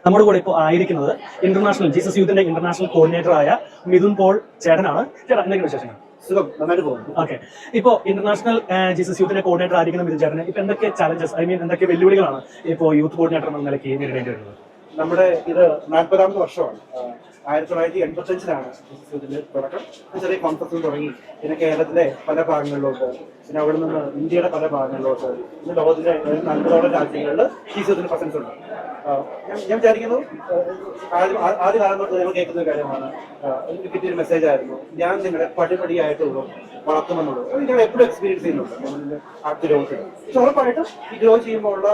നമ്മുടെ കൂടെ ഇപ്പോൾ ആയിരിക്കുന്നത് ഇന്റർനാഷണൽ ജീസസ് യൂത്തിന്റെ ഇന്റർനാഷണൽ കോർഡിനേറ്റർ ആയ മിഥുൻ പോൾ ചേട്ടനാണ്. ചേട്ടാ, എന്തൊക്കെയാണ് വിശേഷങ്ങൾ? സുഖം, നന്നായിട്ട് പോകുന്നു. ഓക്കെ, ഇപ്പോ ഇന്റർനാഷണൽ ജീസസ് യൂത്തിന്റെ കോർഡിനേറ്റർ ആയിരിക്കുന്ന മിഥുൻ ചേട്ടന് ഇപ്പൊ എന്തൊക്കെ ചാലഞ്ചസ്, എന്തൊക്കെ വെല്ലുവിളികളാണ് ഇപ്പോൾ യൂത്ത് കോർഡിനേറ്റർ എന്ന നിലയ്ക്ക് നേരിടേണ്ടി വരുന്നത്? നമ്മുടെ ഇത് 40ാമത്തെ വർഷമാണ്. 1985-ലാണ് ഇതിന്റെ തുടക്കം. ചെറിയ കോൺഫറൻസ് തുടങ്ങി, പിന്നെ കേരളത്തിലെ പല ഭാഗങ്ങളിലോട്ട്, പിന്നെ അവിടെ നിന്ന് ഇന്ത്യയുടെ പല ഭാഗങ്ങളിലോട്ട്, പിന്നെ ലോകത്തിലെ 40ഓളം രാജ്യങ്ങളിൽ ജീസസിന്റെ പ്രസൻസ് ഉണ്ട്. ഞാൻ വിചാരിക്കുന്നു, ആദ്യ കാലം തൊട്ട് നിങ്ങൾ കേൾക്കുന്ന ഒരു കാര്യമാണ്, എനിക്ക് കിട്ടിയൊരു മെസ്സേജ് ആയിരുന്നു, ഞാൻ നിങ്ങളെ പടിപടിയായിട്ടുള്ളൂ വളർത്തുമെന്നുള്ളത്. അത് ഞാൻ എപ്പോഴും എക്സ്പീരിയൻസ് ചെയ്യുന്നുണ്ട് ആ ഗ്രോത്തിൽ. പക്ഷെ ഉറപ്പായിട്ടും ഈ ഗ്രോ ചെയ്യുമ്പോൾ ഉള്ള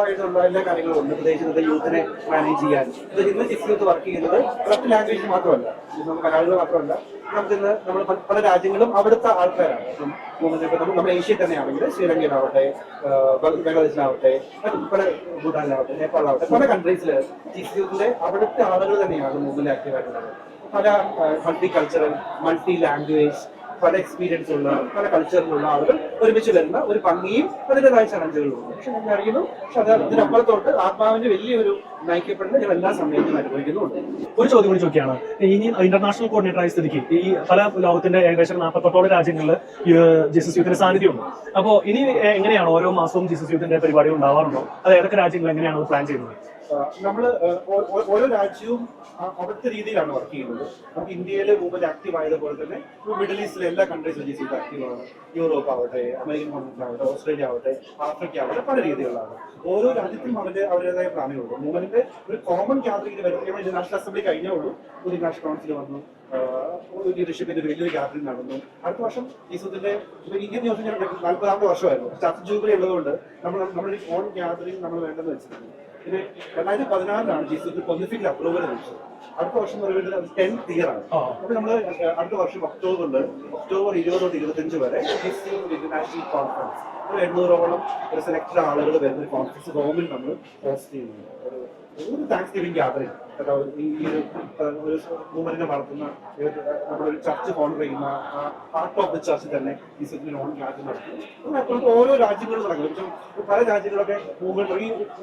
എല്ലാ കാര്യങ്ങളും ഉണ്ട്. പ്രത്യേകിച്ച് യൂത്തിനെ മാനേജ് ചെയ്യാൻ ഇന്ന് ജിസ് യൂത്ത് വർക്ക് ചെയ്യുന്നത് മറ്റ് ലാംഗ്വേജ് മാത്രമല്ല, നമുക്ക് കലാകാരികൾ മാത്രമല്ല, നമുക്കിന്ന് നമ്മൾ പല രാജ്യങ്ങളും അവിടുത്തെ ആൾക്കാരാണ്. ഇപ്പം നമ്മുടെ ഏഷ്യയിൽ തന്നെയാണെങ്കിൽ ശ്രീലങ്കയിലാവട്ടെ, ബംഗ്ലാദേശിലാവട്ടെ, പല ഭൂട്ടാനിലാവട്ടെ, നേപ്പാളിലാവട്ടെ, പല കൺട്രീസിൽ ജിസ് യൂത്തിന്റെ അവിടുത്തെ ആളുകൾ തന്നെയാണ് മുമ്പിൽ ആക്റ്റീവ് ആയിട്ടുള്ളത്. പല മൾട്ടി കൾച്ചറൽ, മൾട്ടി ലാംഗ്വേജ്, പല എക്സ്പീരിയൻസ് ഉള്ള, പല കൾച്ചറിലുള്ള ആളുകൾ ഒരുമിച്ച് വരുന്ന ഒരു ഭംഗിയും അതിൻ്റെതായ ചലഞ്ചുകളും ഉണ്ട്. പക്ഷെ ഞാൻ അറിയുന്നു, പക്ഷെ അത് ഇതിനപ്പുറത്തോട്ട് ആത്മാവിന്റെ വലിയൊരു നയിക്കപ്പെടുന്ന ഞാൻ എല്ലാ സമയത്തും അനുഭവിക്കുന്നുണ്ട്. ഒരു ചോദ്യം കൂടി ചോദിക്കുകയാണ്, ഇനി ഇന്റർനാഷണൽ കോർഡിനേറ്റർ ആയ സ്ഥിതിക്ക് ഈ പല ലോകത്തിന്റെ ഏകദേശം 48ഓളം രാജ്യങ്ങളിൽ ജീസസ് യൂത്തിന്റെ സാന്നിധ്യമുണ്ട്. അപ്പോൾ ഇനി എങ്ങനെയാണ് ഓരോ മാസവും ജീസസ് യൂത്തിന്റെ പരിപാടികൾ ഉണ്ടാവാറുണ്ടോ? അത് ഏതൊക്കെ രാജ്യങ്ങൾ എങ്ങനെയാണ് പ്ലാൻ ചെയ്യുന്നത്? നമ്മൾ ഓരോ രാജ്യവും അവിടുത്തെ രീതിയിലാണ് വർക്ക് ചെയ്യുന്നത്. നമുക്ക് ഇന്ത്യയിൽ മുമ്പിൽ ആക്റ്റീവ് ആയതുപോലെ തന്നെ മിഡിൽ ഈസ്റ്റിലെ എല്ലാ കൺട്രീസിലും ജീസസ് ആക്റ്റീവാണ്. യൂറോപ്പ് ആവട്ടെ, അമേരിക്കൻ കോണ്ടിനെന്റ് ആവട്ടെ, ഓസ്ട്രേലിയ ആവട്ടെ, ആഫ്രിക്ക ആവട്ടെ, പല രീതികളിലാണ്. ഓരോ രാജ്യത്തിനും അവരുടേതായ പ്ലാനുകളുണ്ട്. മൂവ്മെന്റിന്റെ ഒരു കോമൺ ഗ്യാതറിംഗ് വരുമ്പോൾ നാഷണൽ അസംബ്ലി കഴിഞ്ഞേ ഉള്ളൂ, ഒരു നാഷണൽ കൗൺസിൽ വന്നു, ലീഡർഷിപ്പിന്റെ ഒരു വലിയൊരു ഗ്യാതറിംഗ് നടന്നു. അടുത്ത വർഷം ജീസസിന്റെ ഇന്ത്യൻ ദിവസം 40ാമത്തെ വർഷമായിരുന്നു. ചർച്ച് ജൂബിലി ഉള്ളതുകൊണ്ട് നമ്മളൊരു ഓൺ ഗ്യാതറിംഗ് നമ്മൾ വേണ്ടെന്ന് വെച്ചിട്ടുണ്ട്. ഇത് 2016-ലാണ് ജീസസ് പൊന്നിഫിക്കൽ അപ്രൂവൽ ലഭിച്ചത്. അടുത്ത വർഷം എന്ന് പറയുന്നത് 10th ഇയർ ആണ്. അപ്പൊ നമ്മൾ അടുത്ത വർഷം ഒക്ടോബർ 20 തൊട്ട് 25 വരെ ജീസസ് ഇന്റർനാഷണൽ കോൺഫറൻസ്, 800ഓളം സെലക്ടഡ് ആളുകൾ വരുന്ന ഒരു കോൺഫറൻസ് റോമിൽ നമ്മൾ ഹോസ്റ്റ് ചെയ്യുന്നുണ്ട്. ഒരു താങ്ക്സ് ഗിവിംഗ് ഗ്യാതറിംഗ്, ഈ ഒരു മൂവ്മെന്റിനെ വളർത്തുന്ന നമ്മളൊരു ചർച്ച് ഫോളോ ചെയ്യുന്ന പാർട്ട് ഓഫ് ദ ചർച്ച് തന്നെ ജീസസിന്റെ ഓൺ ഗ്യാതറിംഗ് നടത്തുന്നു. ഓരോ രാജ്യങ്ങളും നടക്കുന്നത്. പല രാജ്യങ്ങളൊക്കെ മൂവ്മെന്റ്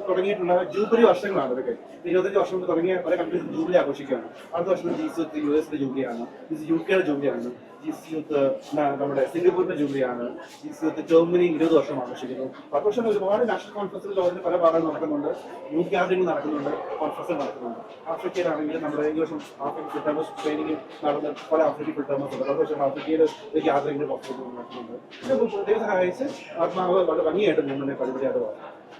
തുടങ്ങിയിട്ടുള്ള ജൂബിലി വർഷങ്ങളാണ്. ഇതൊക്കെ 25 വർഷം കൊണ്ട് തുടങ്ങിയ പല കൺട്രീസ് ജൂബിലി ആഘോഷിക്കുകയാണ്. അടുത്ത വർഷം ജീസസ് US ജൂബിലിയാണ്, UK ജൂബിലിയാണ്, ജീസസ് യൂത്ത് നമ്മുടെ സിംഗപ്പൂരിന്റെ ജൂബിലിയാണ്, ജീസസ് യൂത്ത് ജർമ്മനി 20 വർഷം ആഘോഷിക്കുന്നു. 10 വർഷം ഒരുപാട് നാഷണൽ കോൺഫറൻസിൽ ലോകത്തിന്റെ പല ഭാഗങ്ങൾ നടക്കുന്നുണ്ട്, യൂത്ത് ഗ്യാതറിംഗ് നടക്കുന്നുണ്ട്, കോൺഫറൻസ് നടക്കുന്നുണ്ട്. ആഫ്രിക്കയിലാണെങ്കിൽ നമ്മുടെ ഈ വർഷം ആഫ്രിക്കൻ ഫുൾ ടൈമേഴ്സ് ട്രെയിനിങ് നടന്ന പല ആഫ്രിക്കൻ ഫുൾ ടൈമേഴ്സ് ഉണ്ട്. 10 വർഷം ആഫ്രിക്കയിൽ ഒരു ഗ്യാതറിംഗ് നടക്കുന്നുണ്ട്. ദൈവം സഹായിച്ച് ആത്മാവ് വളരെ ഭംഗിയായിട്ട് മുന്നേ പടിപടിയായിട്ട്